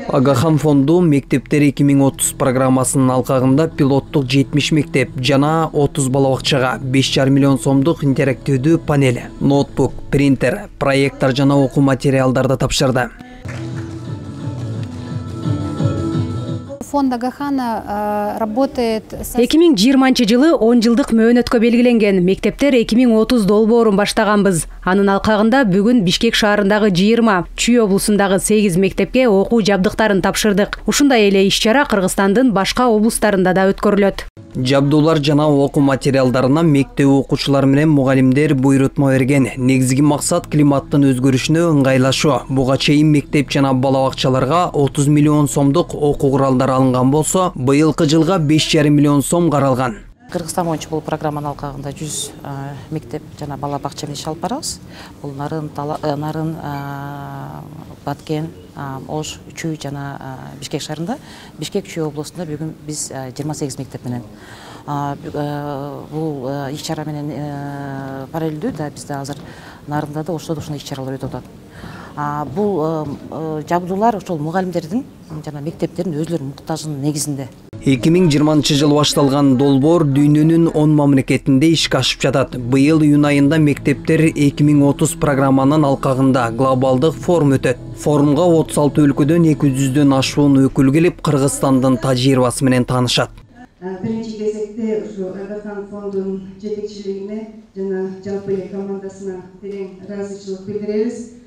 Агахам фонду мектептер 2030 программасынын алкагында пилоттук 70 мектеп жана 30 балабакчага 5,5 миллион сомдук интерактивдүү панель, ноутбук, принтер, проекттор жана окуу материалдарды тапшырды. Фонд Агахана работает... 2020 жылы 10 жылдык мөөнөткө белгиленген. Мектептер 2030 долбоорун баштаганбыз. Анын алкагында бүгүн Бишкек шаарындагы 20, Чүй облусундагы 8 мектепке окуу жабдыктарын тапшырдык. Ушундай эле иш-чара Кыргызстандын башка облустарында да өткөрүлөт. Жабдуулар жана окуу материалдарына мектеп окуучулары менен мугалимдер буйрутма берген. Негизги максат климаттын өзгөрүшүнө ыңгайлашуу. Буга чейин мектеп жана балабакчаларга 30 миллион сомдук окуу куралдары алынган болсо, быйылкы жылга 5,5 миллион сом каралган. Кыргызстан боюнча бул программанын алкагында 100 мектеп жана балабакча менен иш алып барабыз. Бул Нарын, Баткен, Ош, Чүй жана Бишкек шаарында, Бишкек Чүй облусунда бүгүн биз 28 мектеп менен бул иш-чара менен параллелдүү да бизде азыр Нарында да Ошто да ушундай иш-чаралар өтүп атат. Бул жабдуулар ошол мугалимдердин жана мектептердин өзлөрүнүн муктажынын негизинде. 2020 жылы башталган долбоор дүйнөнүн 10 мамлекетинде ишке ашып жатат. Быйыл июнь айында мектептер 2030 программанын алкагында глобалдык форум өтөт. Форумга 36 өлкөдөн 200дөн ашуун өкүл келип, Кыргызстандын тажрыйбасы менен таанышат. Биринчи кезекте ушу Агахан фондунун жетекчилигине жана жалпы командасына терең ыраазычылык билдиребиз.